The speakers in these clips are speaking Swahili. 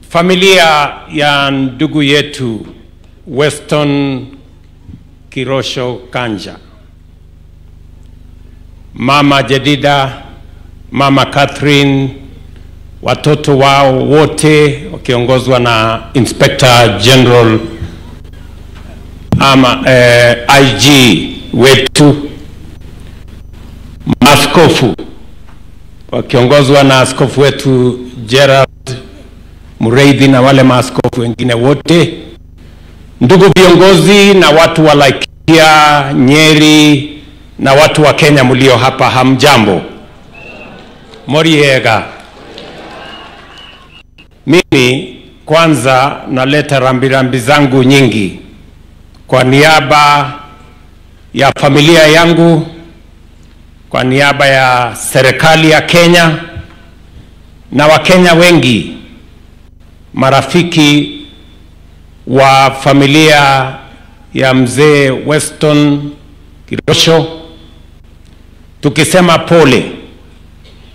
Familia ya ndugu yetu Weston Kirosho Kanja, Mama Jedida, Mama Catherine, watoto wao wote wakiongozwa na Inspector General IG wetu, maaskofu wakiongozwa na askofu wetu Gerald Mureithi na wale maaskofu wengine wote, ndugu viongozi na watu wa Laikipia, Nyeri na watu wa Kenya mlio hapa, hamjambo? Moriega. Mimi kwanza naleta rambirambi zangu nyingi kwa niaba ya familia yangu, kwa niaba ya serikali ya Kenya na Wakenya wengi, marafiki wa familia ya mzee Weston Kirosho, tukisema pole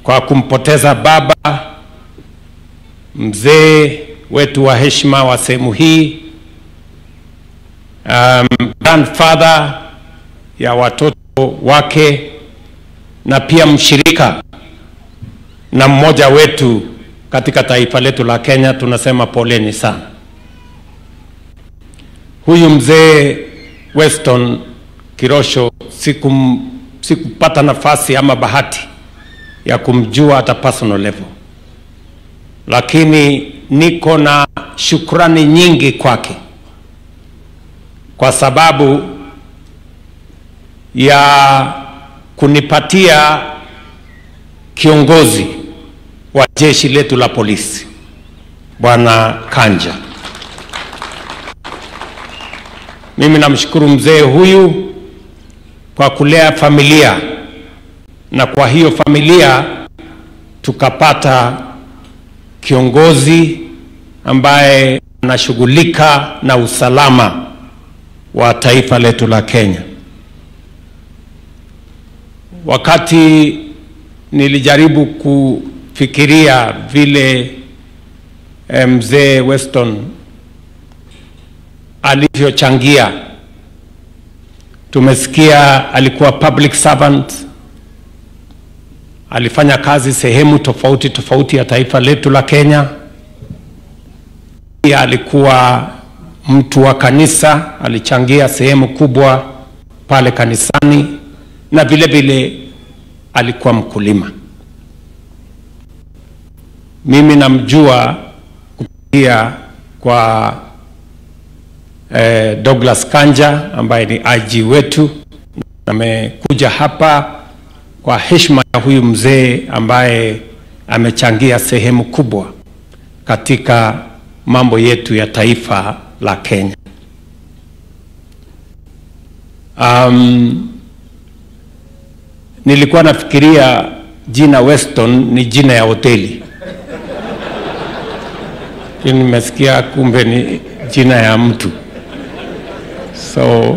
kwa kumpoteza baba, mzee wetu wa heshima wa sehemu hii, grandfather ya watoto wake, na pia mshirika na mmoja wetu katika taifa letu la Kenya. Tunasema poleni sana. Huyu mzee Weston Kirosho sikupata nafasi ama bahati ya kumjua hata personal level, lakini niko na shukrani nyingi kwake kwa sababu ya kunipatia kiongozi wa jeshi letu la polisi, Bwana Kanja. Mimi namshukuru mzee huyu kwa kulea familia, na kwa hiyo familia tukapata kiongozi ambaye anashughulika na usalama wa taifa letu la Kenya. Wakati nilijaribu kufikiria vile mzee Weston alivyochangia, tumesikia alikuwa public servant, alifanya kazi sehemu tofauti tofauti ya taifa letu la Kenya. Pia alikuwa mtu wa kanisa, alichangia sehemu kubwa pale kanisani, na vile vile alikuwa mkulima. Mimi namjua kupitia kwa Douglas Kanja ambaye ni IG wetu. Amekuja hapa kwa heshima ya huyu mzee ambaye amechangia sehemu kubwa katika mambo yetu ya taifa la Kenya. Nilikuwa nafikiria jina Weston ni jina ya hoteli, lakini nimesikia kumbe ni jina ya mtu. So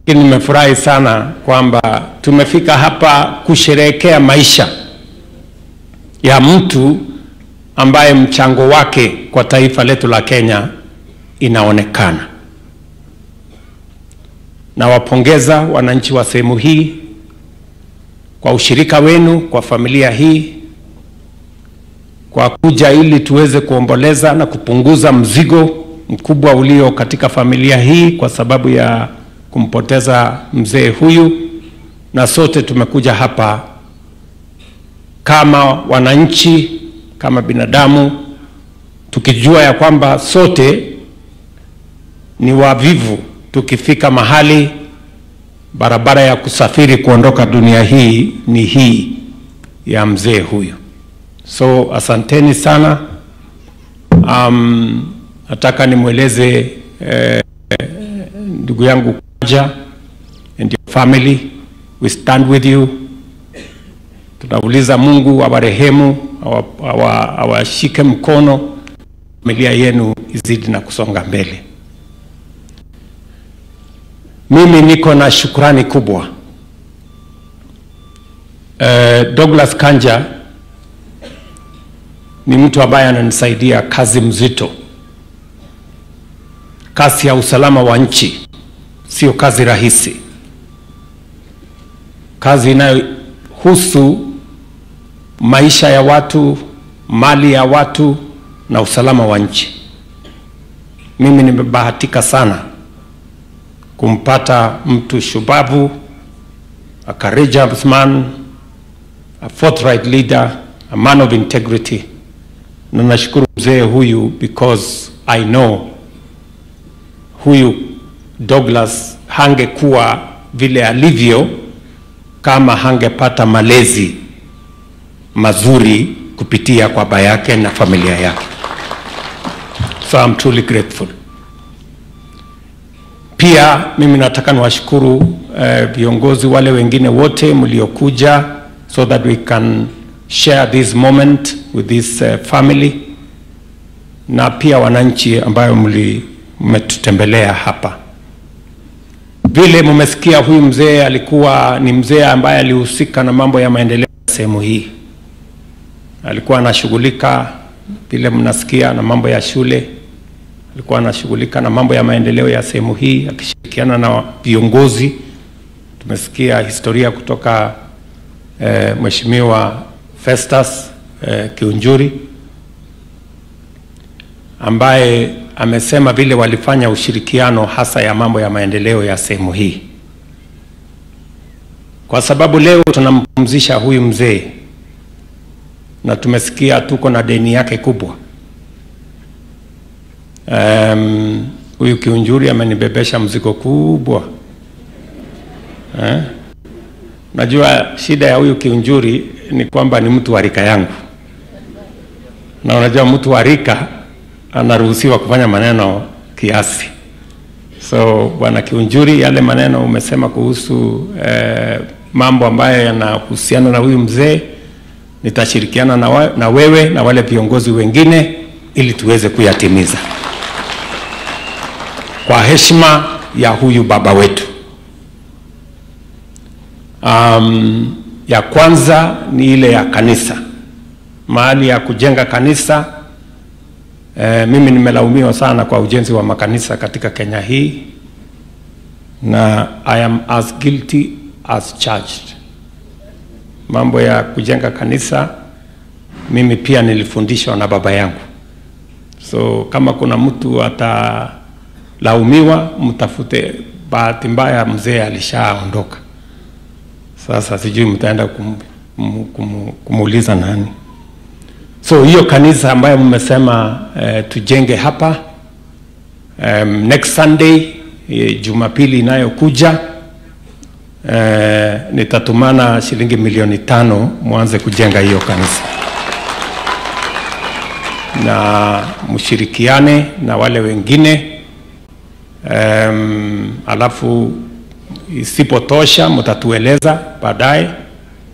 nimefurahi sana kwamba tumefika hapa kusherehekea maisha ya mtu ambaye mchango wake kwa taifa letu la Kenya inaonekana. Na wapongeza wananchi wa sehemu hii kwa ushirika wenu kwa familia hii, kwa kuja ili tuweze kuomboleza na kupunguza mzigo mkubwa ulio katika familia hii kwa sababu ya kumpoteza mzee huyu. Na sote tumekuja hapa kama wananchi, kama binadamu, tukijua ya kwamba sote ni wavivu tukifika mahali barabara ya kusafiri kuondoka dunia hii ni hii ya mzee huyu. So asanteni sana. Nataka nimweleze ndugu yangu Kanja and your family, we stand with you. Tunauliza Mungu awarehemu, awashike mkono, familia yenu izidi na kusonga mbele. Mimi niko na shukrani kubwa. Douglas Kanja ni mtu ambaye ananisaidia kazi mzito. Kazi ya usalama wa nchi sio kazi rahisi. Kazi inayohusu maisha ya watu, mali ya watu na usalama wa nchi. Mimi nimebahatika sana kumpata mtu shupavu, a courageous man, a forthright leader, a man of integrity. Na nashukuru mzee huyu because I know huyu Douglas hangekuwa vile alivyo kama hangepata malezi mazuri kupitia kwa baba yake na familia yake. So I'm truly grateful. Pia mimi nataka niwashukuru viongozi wale wengine wote mliokuja so that we can share this moment with this family, na pia wananchi ambayo mmetutembelea hapa. Vile mmesikia huyu mzee alikuwa ni mzee ambaye alihusika na mambo ya maendeleo sehemu hii. Alikuwa anashughulika vile mnasikia na mambo ya shule, alikuwa anashughulika na mambo ya maendeleo ya sehemu hii akishirikiana na viongozi. Tumesikia historia kutoka Mheshimiwa Festus Kiunjuri ambaye amesema vile walifanya ushirikiano hasa ya mambo ya maendeleo ya sehemu hii. Kwa sababu leo tunampumzisha huyu mzee na tumesikia tuko na deni yake kubwa. Huyu Kiunjuri amenibebesha mzigo kubwa. Najua shida ya huyu Kiunjuri ni kwamba ni mtu wa rika yangu. Na unajua mtu wa rika anaruhusiwa kufanya maneno kiasi. So bwana Kiunjuri, yale maneno umesema kuhusu mambo ambayo yanahusiana na huyu mzee, nitashirikiana na wewe na wale viongozi wengine ili tuweze kuyatimiza kwa heshima ya huyu baba wetu. Ya kwanza ni ile ya kanisa, mahali ya kujenga kanisa. Mimi nimelaumiwa sana kwa ujenzi wa makanisa katika Kenya hii, na I am as guilty as charged. Mambo ya kujenga kanisa mimi pia nilifundishwa na baba yangu. So kama kuna mtu atalaumiwa, mtafute. Bahati mbaya mzee alishaondoka. Sasa sijui mtaenda kumuuliza nani. So hiyo kanisa ambayo mmesema tujenge hapa, next Sunday, Jumapili inayokuja, nitatumana shilingi 500,000 mwanze kujenga hiyo kanisa. Na mshirikiane na wale wengine, alafu isipotosha mtatueleza baadaye,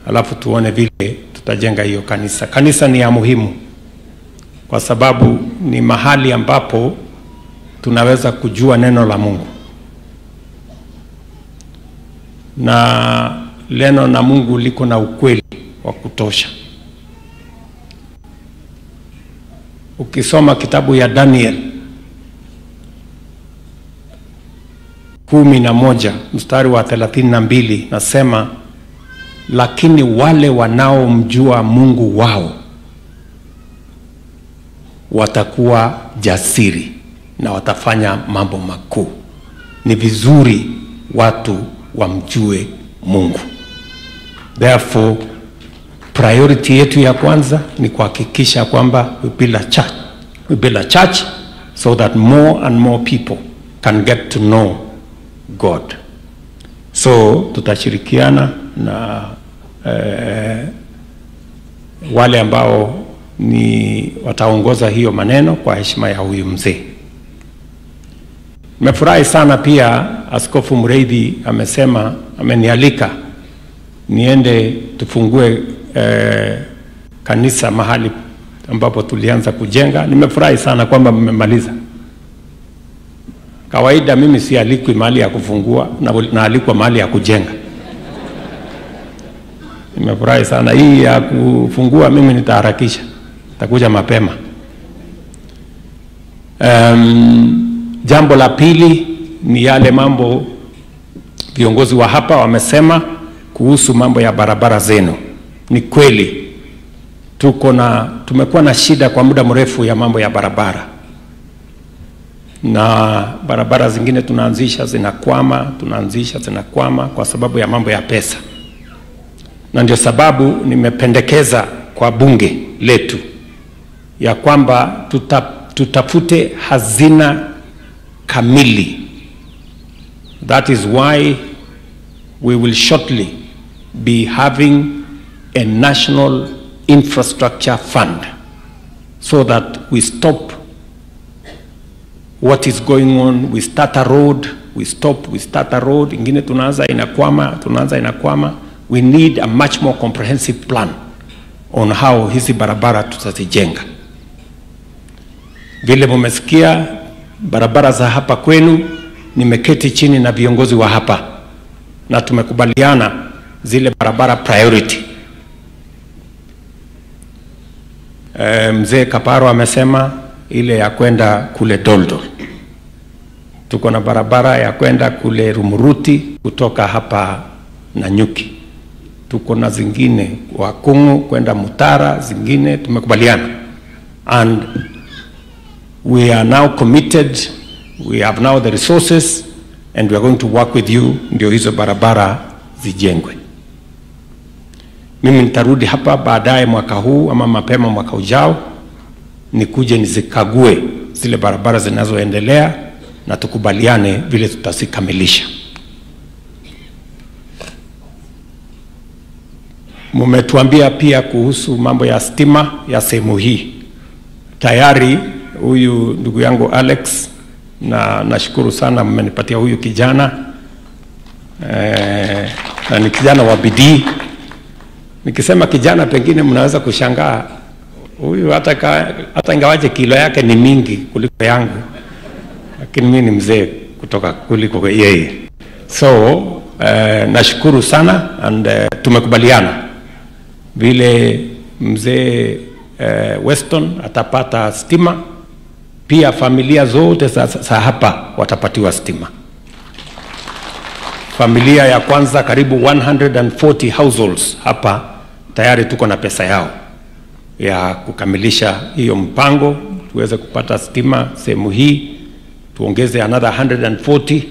alafu tuone vile tutajenga hiyo kanisa. Kanisa ni ya muhimu kwa sababu ni mahali ambapo tunaweza kujua neno la Mungu. Na neno la Mungu liko na ukweli wa kutosha. Ukisoma kitabu ya Daniel 11 mstari wa 32, nasema lakini wale wanaomjua Mungu wao watakuwa jasiri na watafanya mambo makuu. Ni vizuri watu wamjue Mungu. Therefore, priority yetu ya kwanza ni kuhakikisha kwamba we build a church so that more and more people can get to know God. So tutashirikiana na wale ambao ni wataongoza hiyo maneno kwa heshima ya huyu mzee. Nimefurahi sana pia Askofu Mureithi amesema, amenialika niende tufungue kanisa mahali ambapo tulianza kujenga. Nimefurahi sana kwamba mmemaliza. Kawaida mimi si alikwi mahali ya kufungua, na alikwa mahali ya kujenga. Nimefurahi sana. Hii ya kufungua mimi nitaharakisha. takuja mapema. Jambo la pili ni yale mambo viongozi wa hapa wamesema kuhusu mambo ya barabara zenu. Ni kweli tumekuwa na shida kwa muda mrefu ya mambo ya barabara, na barabara zingine tunaanzisha zinakwama kwa sababu ya mambo ya pesa, na ndio sababu nimependekeza kwa bunge letu ya kwamba tutafute hazina kamili. That is why we will shortly be having a national infrastructure fund, so that we stop what is going on. We start a road, we start a road, ingine tunaanza inakwama. We need a much more comprehensive plan on how hizi barabara tutazijenga. Vile mumesikia barabara za hapa kwenu, nimeketi chini na viongozi wa hapa na tumekubaliana zile barabara priority. Mzee Kaparo amesema ile ya kwenda kule Doldol. Tuko na barabara ya kwenda kule Rumuruti kutoka hapa Nanyuki. Tuko na zingine Wakungu kwenda Mutara, zingine tumekubaliana. And we are now committed, we have now the resources, and we are going to work with you ndio hizo barabara zijengwe. Mimi nitarudi hapa baadaye mwaka huu ama mapema mwaka ujao, nikuje nizikague zile barabara zinazoendelea na tukubaliane vile tutazikamilisha. Mumetuambia pia kuhusu mambo ya stima ya sehemu hii. Tayari huyu ndugu yangu Alex, na nashukuru sana mmenipatia huyu kijana, na ni kijana wa bidii. Nikisema kijana pengine mnaweza kushangaa, huyu hata ingawaje kilo yake ni mingi kuliko yangu, lakini mimi ni mzee kuliko yeye. So nashukuru sana, and tumekubaliana vile mzee Weston atapata stima, pia familia zote za hapa watapatiwa stima. Familia ya kwanza karibu 140 households hapa tayari tuko na pesa yao ya kukamilisha hiyo mpango, tuweze kupata stima sehemu hii. Tuongeze another 140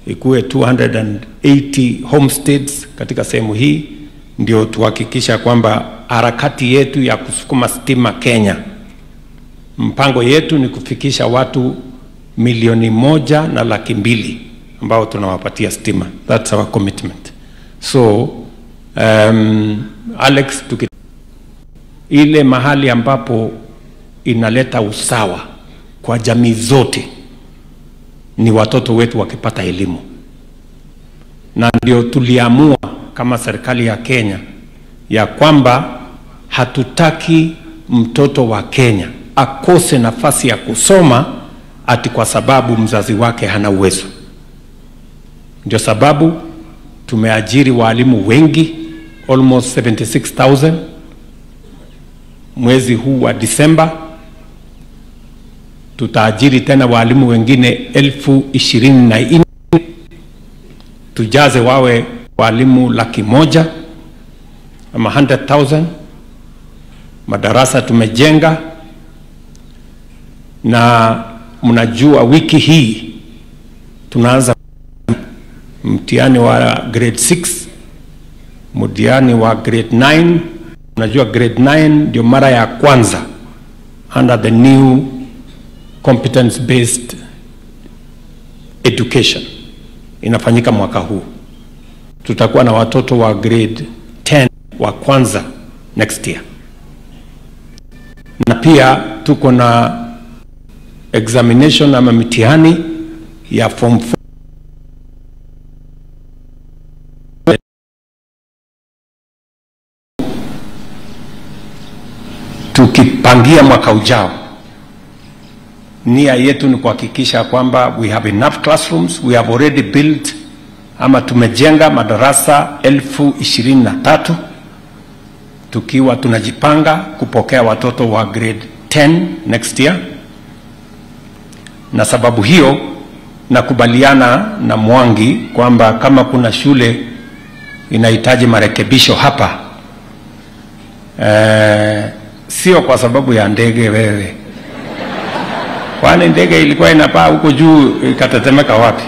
ikuwe 280 homesteads katika sehemu hii, ndio tuhakikisha kwamba harakati yetu ya kusukuma stima Kenya, mpango yetu ni kufikisha watu 1,200,000 ambao tunawapatia stima. That's our commitment. So Alex, ile mahali ambapo inaleta usawa kwa jamii zote ni watoto wetu wakipata elimu, na ndio tuliamua kama serikali ya Kenya ya kwamba hatutaki mtoto wa Kenya akose nafasi ya kusoma ati kwa sababu mzazi wake hana uwezo. Ndio sababu tumeajiri walimu wengi, almost 76,000 mwezi huu wa Disemba. Tutaajiri tena walimu wengine 24,000, tujaze wawe walimu 100,000 ama 100,000. Madarasa tumejenga, na mnajua wiki hii tunaanza mtihani wa grade 6, mtihani wa grade 9. Unajua grade 9 ndio mara ya kwanza under the new competence based education inafanyika mwaka huu. Tutakuwa na watoto wa grade 10 wa kwanza next year, na pia tuko na examination ama mitihani ya form 4 tukipangia mwaka ujao. Nia yetu ni kuhakikisha kwamba we have enough classrooms. We have already built ama tumejenga madarasa 23,000. tukiwa tunajipanga kupokea watoto wa grade 10 next year, na sababu hiyo nakubaliana na Mwangi kwamba kama kuna shule inahitaji marekebisho hapa, sio kwa sababu ya ndege wewe, kwani ndege ilikuwa inapaa huko juu ikatetemeka wapi?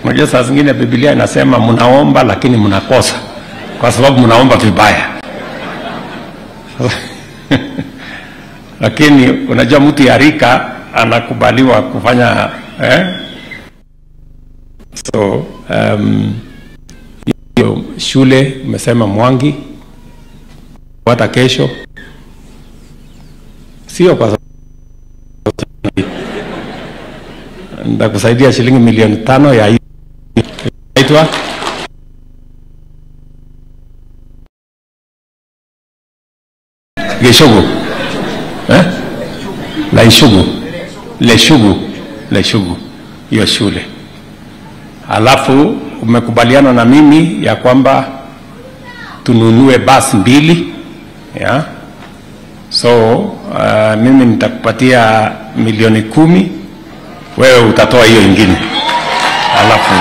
Mmoja saa zingine Biblia inasema mnaomba lakini mnakosa kwa sababu mnaomba vibaya. Lakini unajua mtu ya rika anakubaliwa kufanya so hiyo shule umesema Mwangi hata kesho, sio kwa sababu ndakusaidia shilingi milioni 5 ya inaitwa Geshogo Leshugu hiyo shule. Alafu umekubaliana na mimi ya kwamba tununue basi 2 ya so mimi nitakupatia milioni 10, wewe utatoa hiyo ingine, alafu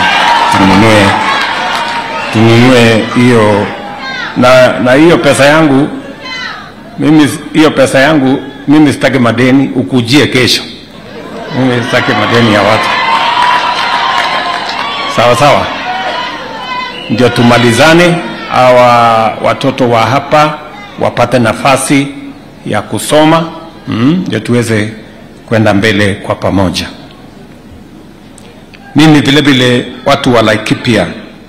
tununue hiyo na hiyo pesa yangu mimi sitaki madeni, ukujie kesho. Mimi sitaki madeni ya watu, sawa sawa, ndio tumalizane hawa watoto wa hapa wapate nafasi ya kusoma, ndio tuweze kwenda mbele kwa pamoja. Mimi vile vile watu wa Laikipia,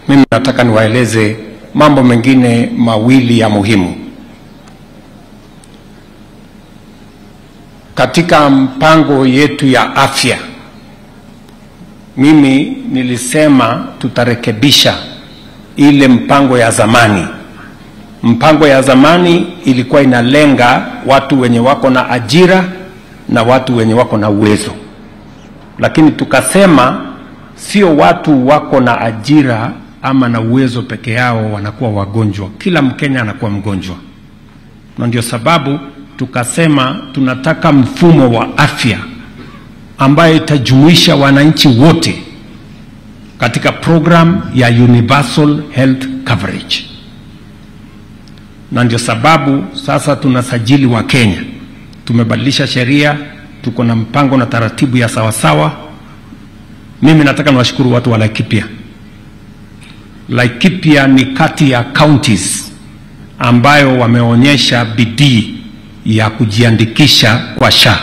mimi nataka niwaeleze mambo mengine mawili ya muhimu. Katika mpango yetu ya afya, mimi nilisema tutarekebisha ile mpango ya zamani. Mpango ya zamani ilikuwa inalenga watu wenye wako na ajira na watu wenye wako na uwezo, lakini tukasema sio watu wako na ajira ama na uwezo peke yao wanakuwa wagonjwa, kila Mkenya anakuwa mgonjwa. Na ndio sababu tukasema tunataka mfumo wa afya ambayo itajumuisha wananchi wote katika program ya Universal Health Coverage. Na ndio sababu sasa tunasajili wa Kenya, tumebadilisha sheria, tuko na mpango na taratibu ya sawasawa. Mimi nataka niwashukuru watu wa Laikipia. Laikipia ni kati ya counties ambayo wameonyesha bidii ya kujiandikisha kwa SHA.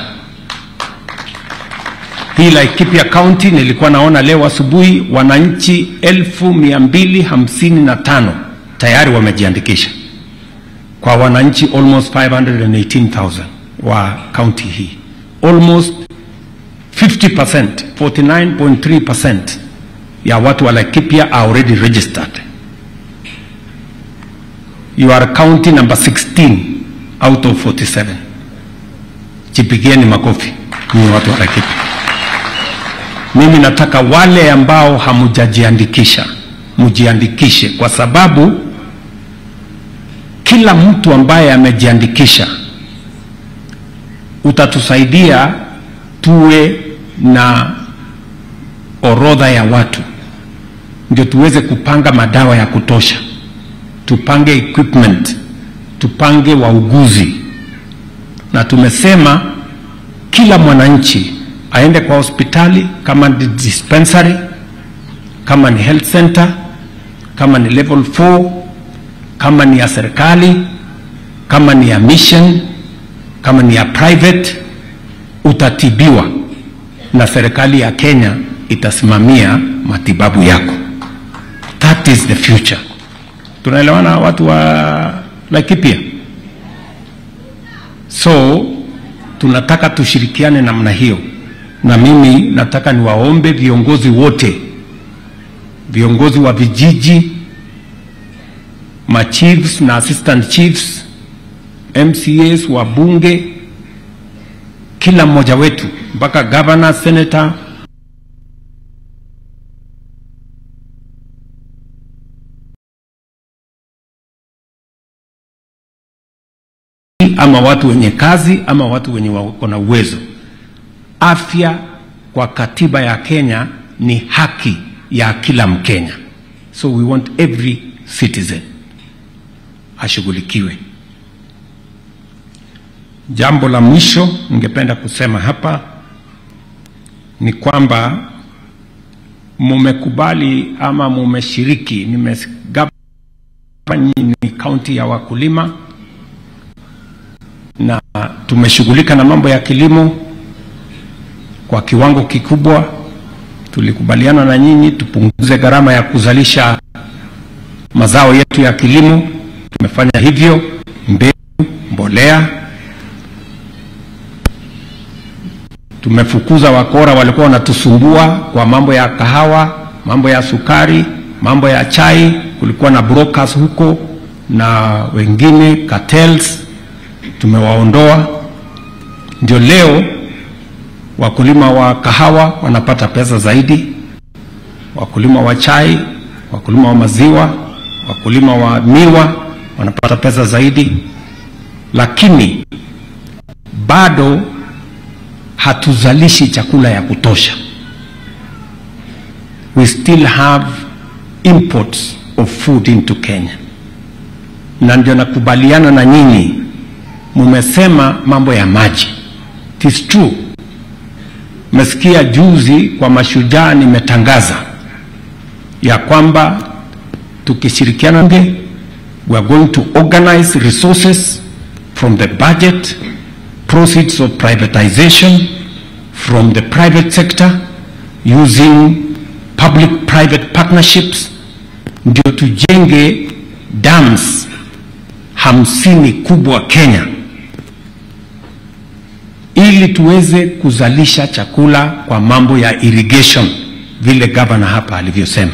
Hii Laikipia County nilikuwa naona leo asubuhi wananchi 1255 tayari wamejiandikisha, kwa wananchi almost 518,000 wa county hii. Almost 50%, 49.3% ya watu wa Laikipia are already registered. You are county number 16 out of 47. Jipigieni makofi ni watu wa Laikipia. Mimi nataka wale ambao hamujajiandikisha mujiandikishe, kwa sababu kila mtu ambaye amejiandikisha utatusaidia tuwe na orodha ya watu, ndio tuweze kupanga madawa ya kutosha, tupange equipment, tupange wauguzi. Na tumesema kila mwananchi aende kwa hospitali, kama ni dispensary, kama ni health center, kama ni level 4, kama ni ya serikali, kama ni ya mission, kama ni ya private, utatibiwa na serikali ya Kenya itasimamia matibabu yako. That is the future. Tunaelewana watu wa Laikipia? So tunataka tushirikiane namna hiyo, na mimi nataka niwaombe viongozi wote, viongozi wa vijiji, machiefs na assistant chiefs, MCAs, wabunge, kila mmoja wetu mpaka governor, senator, ama watu wenye kazi ama watu wenye wako na uwezo. Afya kwa katiba ya Kenya ni haki ya kila Mkenya. So we want every citizen ashughulikiwe. Jambo la mwisho ningependa kusema hapa ni kwamba mumekubali ama mumeshiriki, nimegapa ni kaunti ya wakulima na tumeshughulika na mambo ya kilimo kwa kiwango kikubwa. Tulikubaliana na nyinyi tupunguze gharama ya kuzalisha mazao yetu ya kilimo. Tumefanya hivyo, mbegu, mbolea. Tumefukuza wakora walikuwa wanatusumbua kwa mambo ya kahawa, mambo ya sukari, mambo ya chai. Kulikuwa na brokers huko na wengine cartels, tumewaondoa. Ndio leo wakulima wa kahawa wanapata pesa zaidi, wakulima wa chai, wakulima wa maziwa, wakulima wa miwa wanapata pesa zaidi. Lakini bado hatuzalishi chakula ya kutosha. We still have imports of food into Kenya. Na ndio nakubaliana na nyinyi, mumesema mambo ya maji. It is true. Mesikia juzi kwa Mashujaa nimetangaza ya kwamba tukishirikiana we are going to organize resources from the budget, proceeds of privatization, from the private sector, using public-private partnerships, ndio tujenge dams 50 kubwa Kenya, ili tuweze kuzalisha chakula kwa mambo ya irrigation, vile governor hapa alivyosema.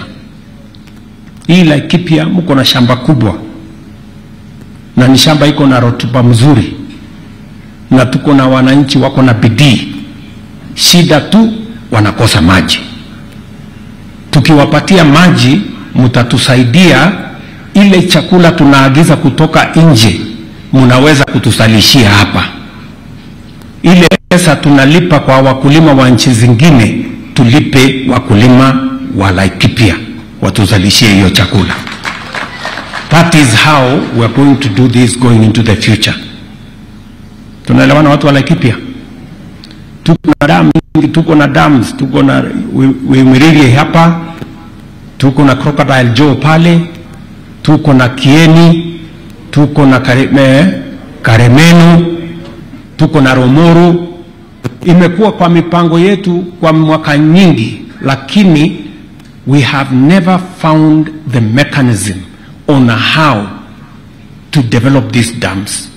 Hii Laikipia mko na shamba kubwa, na ni shamba iko na rotuba mzuri, na tuko na wananchi wako na bidii. Shida tu wanakosa maji. Tukiwapatia maji, mtatusaidia. Ile chakula tunaagiza kutoka nje, mnaweza kutusalishia hapa. Ile pesa tunalipa kwa wakulima wa nchi zingine, tulipe wakulima wa Laikipia watuzalishie hiyo chakula. That is how we are going to do this going into the future. Tunaelewana watu wa Laikipia? Tuko na dams, tuko na Wimiriri hapa, tuko na Crocodile Joe pale, tuko na Kieni, tuko na Karemenu, tuko na Romoro. Imekuwa kwa mipango yetu kwa mwaka nyingi, lakini we have never found the mechanism on how to develop these dams.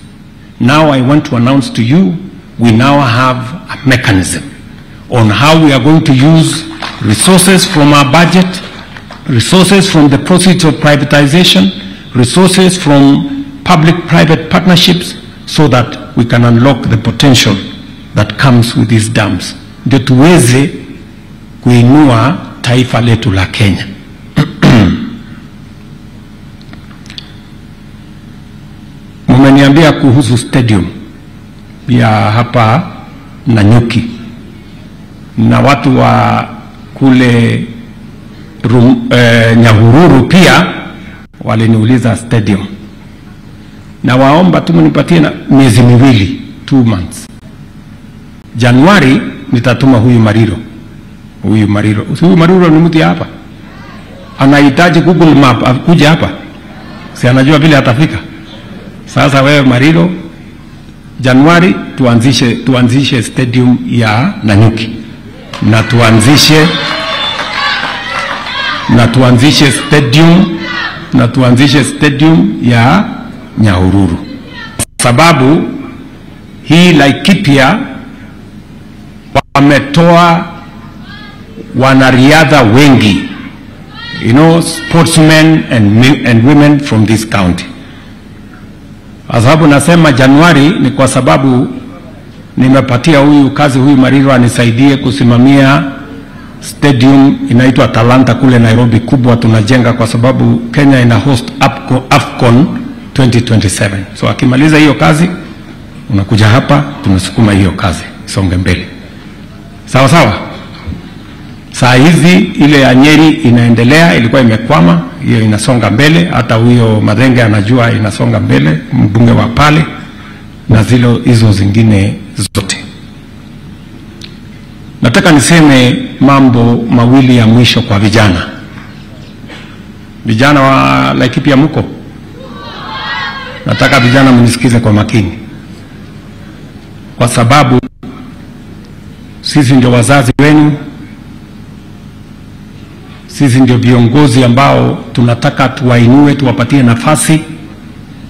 Now I want to announce to you, we now have a mechanism on how we are going to use resources from our budget, resources from the proceeds of privatization, resources from public-private partnerships, so that we can unlock the potential that comes with these dams. Ndio tuweze kuinua taifa letu la Kenya. Mumeniambia kuhusu stadium ya hapa Nanyuki, na watu wa kule Nyahururu pia waliniuliza stadium, na waomba tu mnipatie na miezi miwili, 2 months. Januari nitatuma huyu Mariro. Huyu Mariro ni mtu hapa, anahitaji Google Map akuje hapa, si anajua vile atafika. Sasa wewe Mariro, Januari tuanzishe stadium ya Nanyuki, na tuanzishe stadium ya Nyahururu. Sababu hii Laikipia wametoa wanariadha wengi, you know, sportsmen and women from this county. Sababu nasema Januari ni kwa sababu nimepatia huyu kazi, huyu Mariro anisaidie kusimamia stadium inaitwa Talanta kule Nairobi, kubwa tunajenga, kwa sababu Kenya ina host AFCON 2027. So akimaliza hiyo kazi tunakuja hapa, tunasukuma hiyo kazi isonge mbele. Sawa sawa. Saa hizi ile ya Nyeri inaendelea, ilikuwa imekwama, hiyo inasonga mbele. Hata huyo Madenge anajua inasonga mbele, mbunge wa pale, na hizo zingine zote. Nataka niseme mambo mawili ya mwisho kwa vijana. Vijana wa Laikipia mko? Nataka vijana mnisikize kwa makini, kwa sababu sisi ndio wazazi wenu, sisi ndio viongozi ambao tunataka tuwainue, tuwapatie nafasi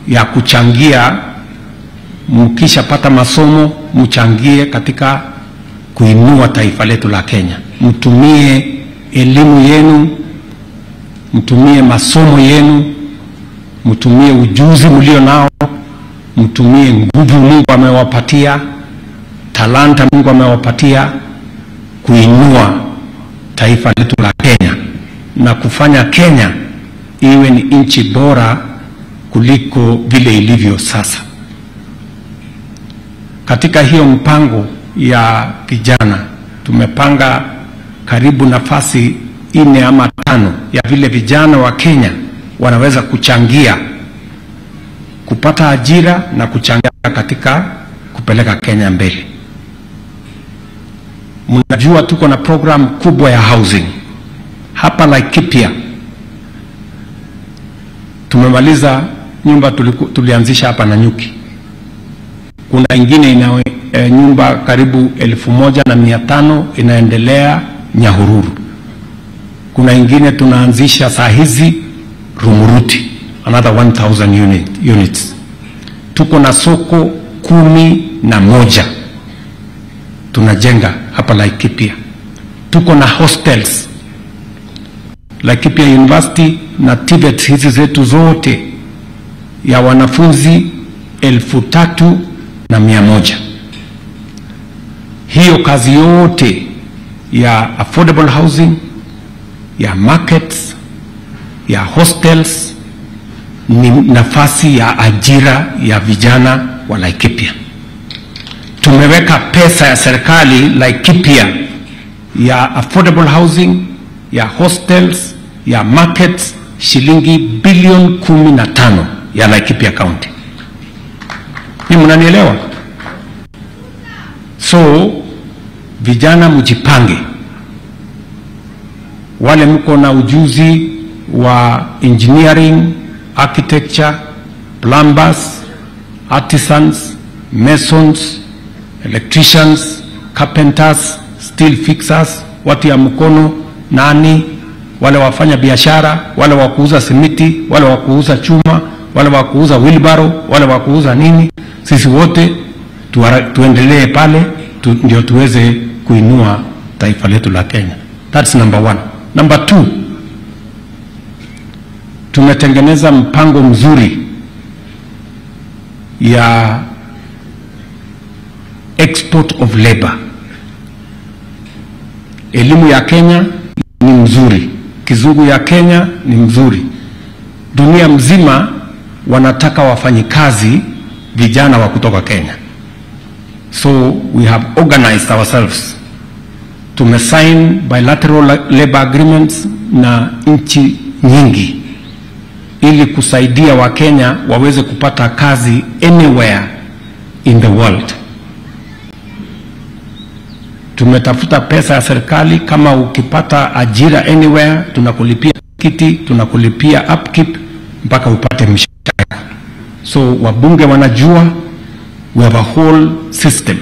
ya kuchangia. Mkisha pata masomo, mchangie katika kuinua taifa letu la Kenya. Mtumie elimu yenu, mtumie masomo yenu, mtumie ujuzi mlio nao, mtumie nguvu Mungu amewapatia, talanta Mungu amewapatia, kuinua taifa letu la Kenya na kufanya Kenya iwe ni nchi bora kuliko vile ilivyo sasa. Katika hiyo mpango ya vijana tumepanga karibu nafasi 4 ama 5 ya vile vijana wa Kenya wanaweza kuchangia kupata ajira na kuchangia katika kupeleka Kenya mbele. Mnajua tuko na program kubwa ya housing hapa Laikipia. Tumemaliza nyumba tulianzisha hapa Nanyuki. Kuna ingine nyumba karibu 1,500 inaendelea Nyahururu. Kuna ingine tunaanzisha saa hizi Rumuruti, another 1,000 units. Tuko na soko 11 tunajenga hapa Laikipia. Tuko na hostels Laikipia University na TVET, hizi zetu zote ya wanafunzi 3,100. Hiyo kazi yote ya affordable housing, ya markets, ya hostels ni nafasi ya ajira ya vijana wa Laikipia. Tumeweka pesa ya serikali Laikipia ya affordable housing, ya hostels, ya markets, shilingi bilioni 15 ya Laikipia County. Ni mnanielewa? So vijana mjipange. Wale mko na ujuzi wa engineering, architecture, plumbers, artisans, masons, electricians, carpenters, steel fixers, watu ya mkono, nani, wale wafanya biashara, wale wa kuuza simiti, wale wa kuuza chuma, wale wa kuuza wheelbarrow, wale wa kuuza nini, sisi wote tuendelee pale ndio tuweze kuinua taifa letu la Kenya. That's number 1. Number 2, tumetengeneza mpango mzuri ya export of labor. Elimu ya Kenya ni mzuri, kizungu ya Kenya ni mzuri. Dunia mzima wanataka wafanyikazi vijana wa kutoka Kenya. So we have organized ourselves. Tumesign bilateral labor agreements na nchi nyingi ili kusaidia Wakenya waweze kupata kazi anywhere in the world. Tumetafuta pesa ya serikali, kama ukipata ajira anywhere tunakulipia kiti, tunakulipia upkeep mpaka upate mshahara. So wabunge wanajua we have a whole system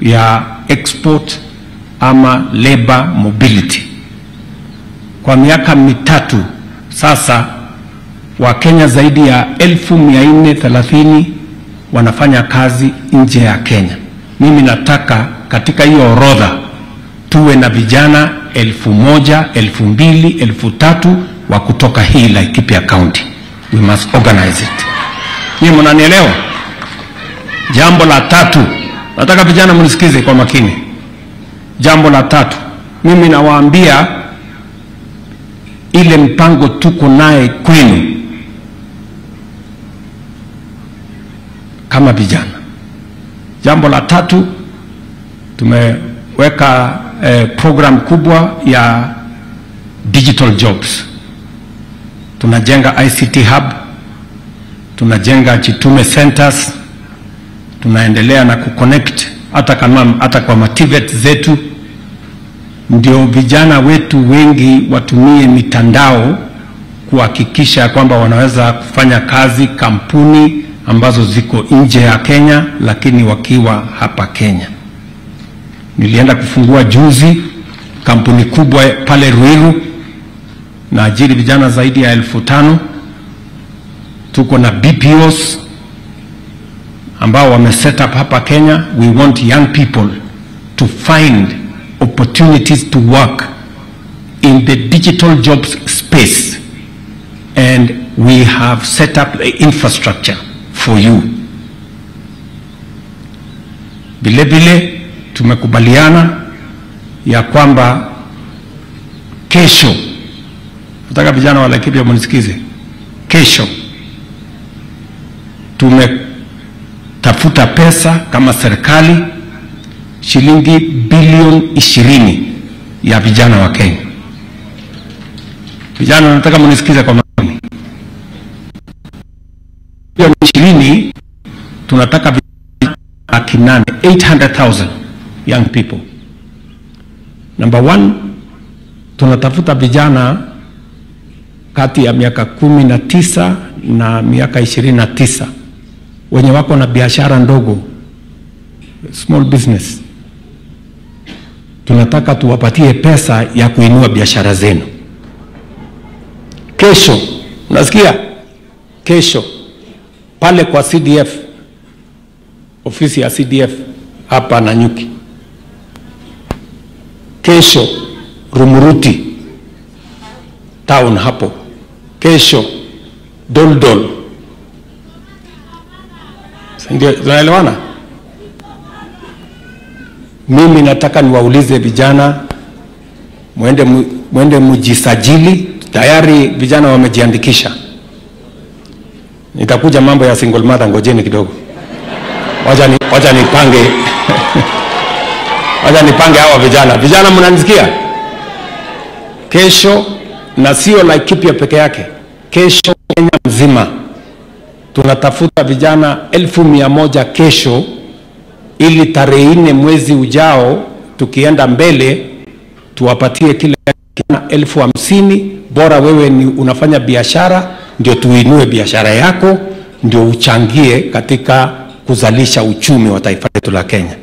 ya export ama labor mobility. Kwa miaka 3 sasa Wakenya zaidi ya 1430 wanafanya kazi nje ya Kenya. Mimi nataka katika hiyo orodha tuwe na vijana 1,000, 2,000, 3,000 wa kutoka hii Laikipia County. We must organize it. Ni mnanielewa? Jambo la 3, nataka vijana mnisikize kwa makini. Jambo la 3, mimi nawaambia ile mpango tuko naye kwenu kama vijana. Jambo la tatu, tumeweka program kubwa ya digital jobs. Tunajenga ICT hub, tunajenga Chitume centers, tunaendelea na kuconnect hata kwa mativet zetu, ndio vijana wetu wengi watumie mitandao kuhakikisha kwamba wanaweza kufanya kazi kampuni ambazo ziko nje ya Kenya lakini wakiwa hapa Kenya. Nilienda kufungua juzi kampuni kubwa pale Ruiru na ajiri vijana zaidi ya 5,000. Tuko na BPOs ambao wame set up hapa Kenya. We want young people to find opportunities to work in the digital jobs space, and we have set up the infrastructure for you. Vile tumekubaliana ya kwamba kesho, nataka vijana wa Laikipia mnisikize, kesho tumetafuta pesa kama serikali shilingi bilioni 20 ya vijana wa Kenya. Vijana nataka mnisikize kwa makini. Bilioni 20 tunataka vijana 800,000 young people. Number 1, tunatafuta vijana kati ya miaka 19 na miaka 29 wenye wako na biashara ndogo, small business. Tunataka tuwapatie pesa ya kuinua biashara zenu. Kesho, unasikia? Kesho pale kwa CDF, ofisi ya CDF hapa Nanyuki. Kesho Rumuruti town hapo. Kesho Doldol. Ndio tunaelewana? Mimi nataka niwaulize vijana, mwende mjisajili. Tayari vijana wamejiandikisha. Nitakuja mambo ya single mother, ngojeni kidogo. Wacha nipange. Wacha nipange hawa vijana. Vijana mnanisikia? Kesho, na sio Laikipia peke yake, kesho Kenya mzima tunatafuta vijana 1,100 kesho, ili tarehe 4 mwezi ujao tukienda mbele tuwapatie kila 50,000. Bora wewe ni unafanya biashara, ndio tuinue biashara yako, ndio uchangie katika kuzalisha uchumi wa taifa letu la Kenya.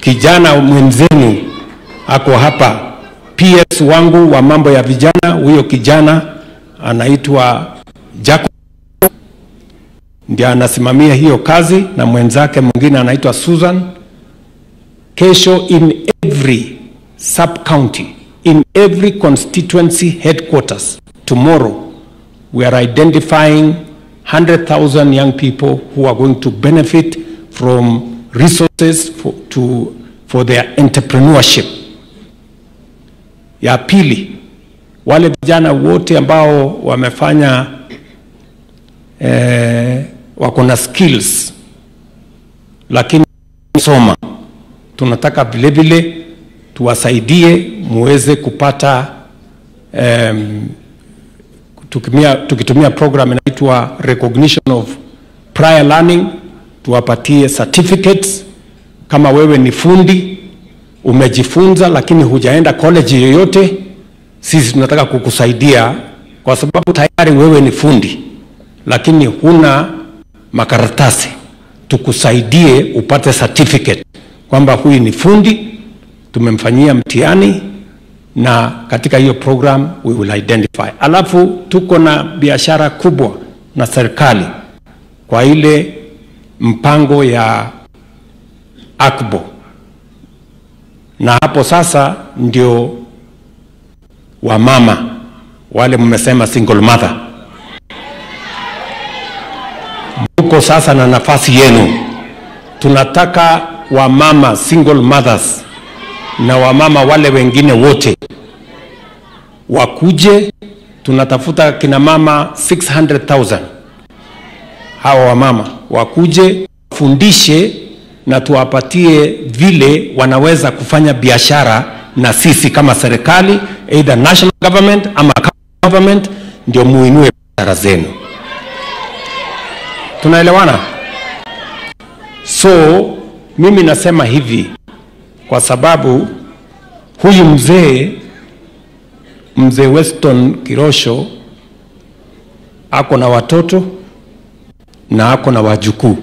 Kijana mwenzenu ako hapa, PS wangu wa mambo ya vijana, huyo kijana anaitwa Jacob, ndiye anasimamia hiyo kazi, na mwenzake mwingine anaitwa Susan. Kesho in every sub county, in every constituency headquarters, tomorrow we are identifying 100,000 young people who are going to benefit from resources for their entrepreneurship. Ya pili, wale vijana wote ambao wamefanya wako na skills lakini soma, tunataka vile tuwasaidie muweze kupata tukitumia program inaitwa recognition of prior learning, tuwapatie certificates. Kama wewe ni fundi, umejifunza lakini hujaenda college yoyote, sisi tunataka kukusaidia, kwa sababu tayari wewe ni fundi lakini huna makaratasi. Tukusaidie upate certificate kwamba huyu ni fundi, tumemfanyia mtihani, na katika hiyo program we will identify. Alafu tuko na biashara kubwa na serikali kwa ile mpango ya AKBO, na hapo sasa ndio wamama wale mmesema single mother, mko sasa na nafasi yenu. Tunataka wamama single mothers na wamama wale wengine wote wakuje. Tunatafuta kina mama 600,000. Hawa wamama wakuje, fundishe na tuwapatie vile wanaweza kufanya biashara na sisi kama serikali, either national government ama government, ndio muinue biashara zenu. Tunaelewana? So mimi nasema hivi kwa sababu huyu mzee Weston Kirosho ako na watoto na ako na wajukuu.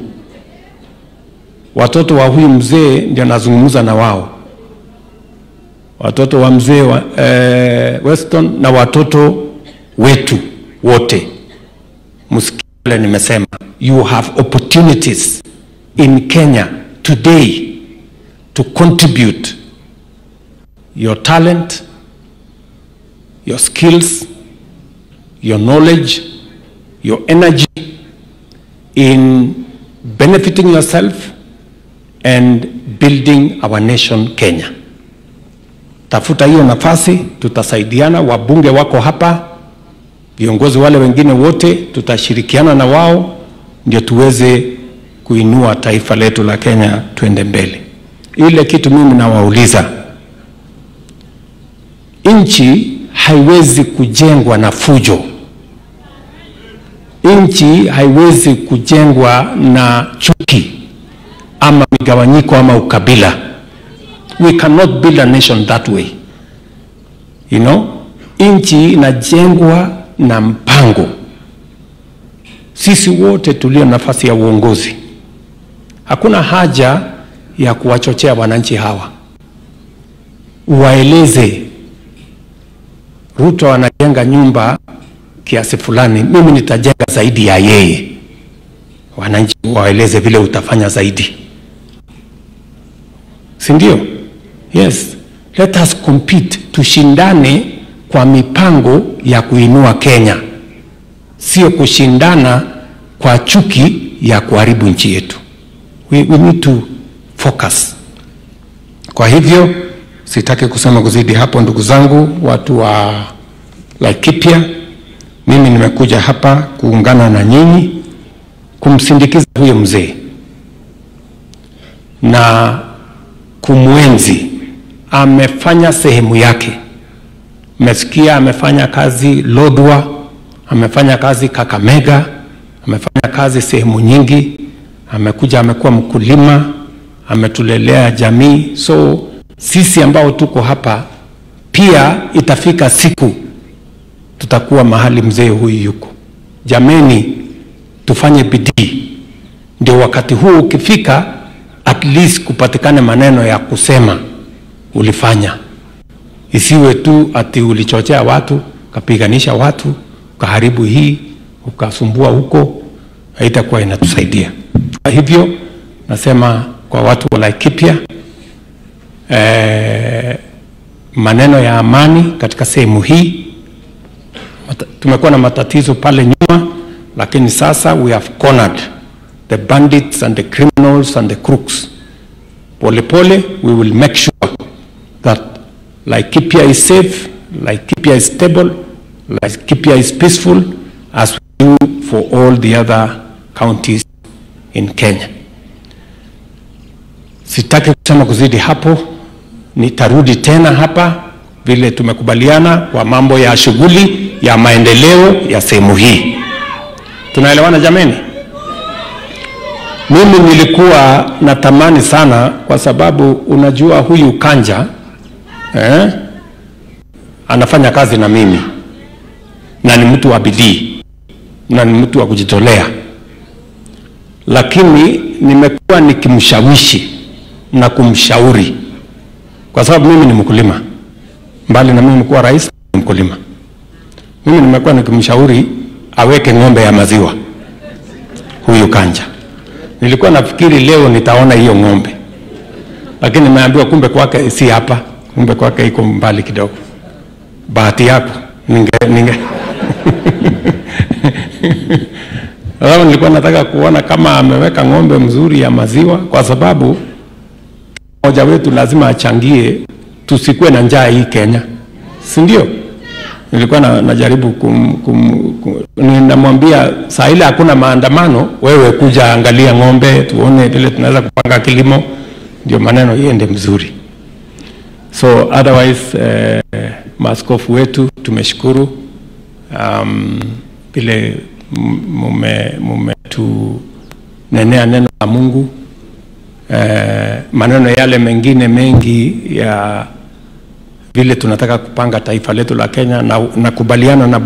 Watoto wa huyu mzee ndio nazungumza na wao, watoto wa mzee Weston na watoto wetu wote. Msikie nimesema, you have opportunities in Kenya today to contribute your talent, your skills, your knowledge, your energy in benefiting yourself and building our nation Kenya. Tafuta hiyo nafasi, tutasaidiana. Wabunge wako hapa, viongozi wale wengine wote tutashirikiana na wao ndio tuweze kuinua taifa letu la Kenya tuende mbele. Ile kitu mimi nawauliza, nchi haiwezi kujengwa na fujo. Nchi haiwezi kujengwa na chuki ama migawanyiko ama ukabila. We cannot build a nation that way. You know, nchi inajengwa na mpango. Sisi wote tulio nafasi ya uongozi, hakuna haja ya kuwachochea wananchi hawa. Waeleze Ruto anajenga nyumba kiasi fulani, mimi nitajenga zaidi ya yeye. Wananchi waeleze vile utafanya zaidi, si ndio? Yes, let us compete, tushindane kwa mipango ya kuinua Kenya, sio kushindana kwa chuki ya kuharibu nchi yetu. We need to focus. Kwa hivyo sitaki kusema kuzidi hapo, ndugu zangu, watu wa Laikipia. Mimi nimekuja hapa kuungana na nyinyi kumsindikiza huyo mzee na kumwenzi. Amefanya sehemu yake. Mesikia amefanya kazi Lodwar, amefanya kazi Kakamega, amefanya kazi sehemu nyingi. Amekuja amekuwa mkulima, ametulelea jamii. So sisi ambao tuko hapa pia itafika siku tutakuwa mahali mzee huyu yuko. Jameni, tufanye bidii ndio wakati huu ukifika, at least kupatikane maneno ya kusema ulifanya. Isiwe tu ati ulichochea watu, kapiganisha watu, ukaharibu hii, ukasumbua huko, haitakuwa inatusaidia. Kwa hivyo nasema kwa watu wa Laikipia, maneno ya amani katika sehemu hii. Tumekuwa na matatizo pale nyuma, lakini sasa we have cornered the bandits and the criminals and the crooks. Pole pole, we will make sure that Laikipia is safe, Laikipia is stable, Laikipia is peaceful, as we do for all the other counties in Kenya. Sitaki kusema kuzidi hapo, nitarudi tena hapa vile tumekubaliana kwa mambo ya shughuli ya maendeleo ya sehemu hii. Tunaelewana jameni? Mimi nilikuwa natamani sana, kwa sababu unajua huyu Kanja anafanya kazi na mimi na ni mtu wa bidii na ni mtu wa kujitolea, lakini nimekuwa nikimshawishi na kumshauri kwa sababu mimi ni mkulima. Mbali na mimi kuwa rais, ni mkulima. Mimi nimekuwa nikimshauri aweke ng'ombe ya maziwa huyu Kanja. Nilikuwa nafikiri leo nitaona hiyo ng'ombe, lakini nimeambiwa kumbe kwake si hapa, kumbe kwake iko mbali kidogo. Bahati yako, ninge Alafu nilikuwa nataka kuona kama ameweka ng'ombe mzuri ya maziwa, kwa sababu mmoja wetu lazima achangie tusikuwe na njaa hii Kenya, si ndio? nilikuwa najaribu ninamwambia saa ile hakuna maandamano, wewe kuja angalia ng'ombe tuone vile tunaweza kupanga kilimo, ndio maneno iende mzuri. So otherwise maaskofu wetu tumeshukuru vile mumetunenea neno la Mungu. Maneno yale mengine mengi ya vile tunataka kupanga taifa letu la Kenya, na nakubaliana na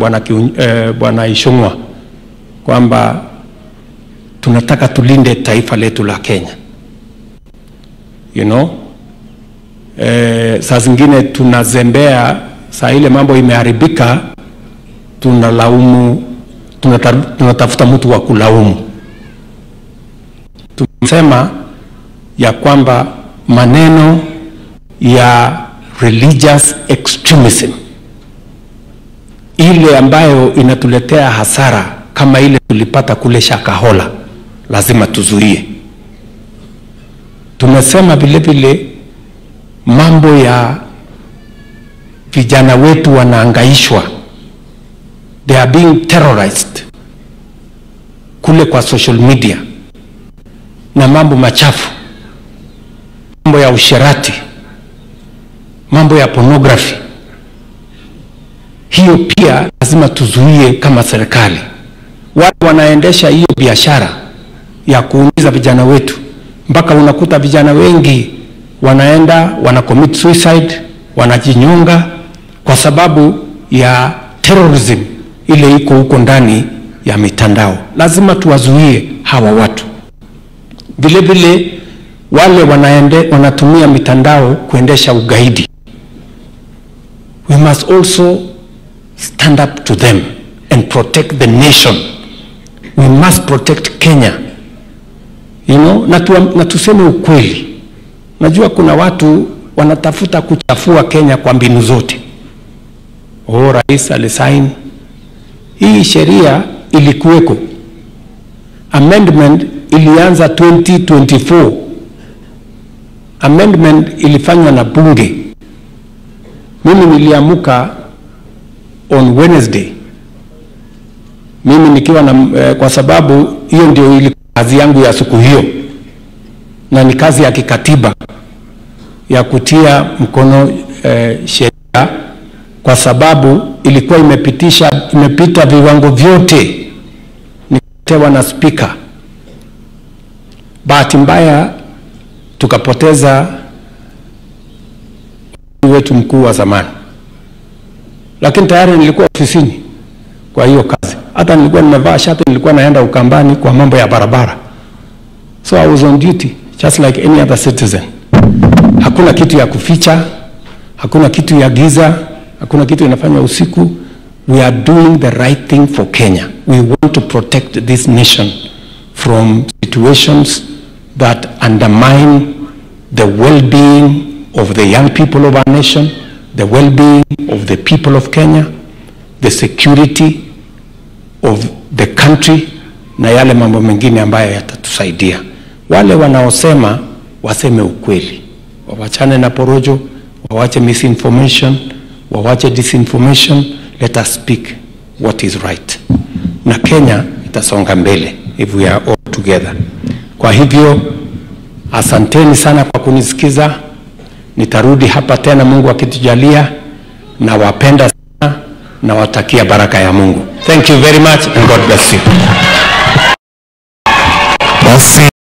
Bwana Ishungwa kwamba tunataka tulinde taifa letu la Kenya. You know, saa zingine tunazembea, saa ile mambo imeharibika tunalaumu, tunatafuta mtu wa kulaumu. Tumesema ya kwamba maneno ya religious extremism, ile ambayo inatuletea hasara kama ile tulipata kule Shakahola, lazima tuzuie. Tumesema vile vile mambo ya vijana wetu wanaangaishwa, they are being terrorized kule kwa social media, na mambo machafu, mambo ya usherati, mambo ya pornography. Hiyo pia lazima tuzuie kama serikali. Wale wanaendesha hiyo biashara ya kuumiza vijana wetu, mpaka unakuta vijana wengi wanaenda commit suicide, wanajinyonga kwa sababu ya terrorism ile iko huko ndani ya mitandao. Lazima tuwazuie hawa watu. Vile vile wale wanatumia mitandao kuendesha ugaidi, we must also stand up to them and protect the nation. We must protect Kenya, you know, na tuseme ukweli. Najua kuna watu wanatafuta kuchafua Kenya kwa mbinu zote. Rais alisaini hii sheria, ilikuweko amendment, ilianza 2024. Amendment ilifanywa na bunge. Mimi niliamuka on Wednesday, mimi nikiwa na kwa sababu hiyo ndio ilikuwa kazi yangu ya siku hiyo, na ni kazi ya kikatiba ya kutia mkono sheria, kwa sababu ilikuwa imepita viwango vyote, nikatewa na speaker. Bahati mbaya tukapoteza wetu mkuu wa zamani, lakini tayari nilikuwa ofisini kwa hiyo kazi. Hata nilikuwa nimevaa shati, nilikuwa naenda Ukambani kwa mambo ya barabara. So I was on duty just like any other citizen. Hakuna kitu ya kuficha, hakuna kitu ya giza, hakuna kitu inafanywa usiku. We are doing the right thing for Kenya. We want to protect this nation from situations that undermine the well-being of the young people of our nation, the well-being of the people of Kenya, the security of the country, na yale mambo mengine ambayo yatatusaidia. Wale wanaosema waseme ukweli, wawachane na porojo, wawache misinformation, wawache disinformation. Let us speak what is right, na Kenya itasonga mbele if we are all together. Kwa hivyo asanteni sana kwa kunisikiza. Nitarudi hapa tena Mungu akitujalia, na wapenda sana na watakia baraka ya Mungu. Thank you very much and God bless you.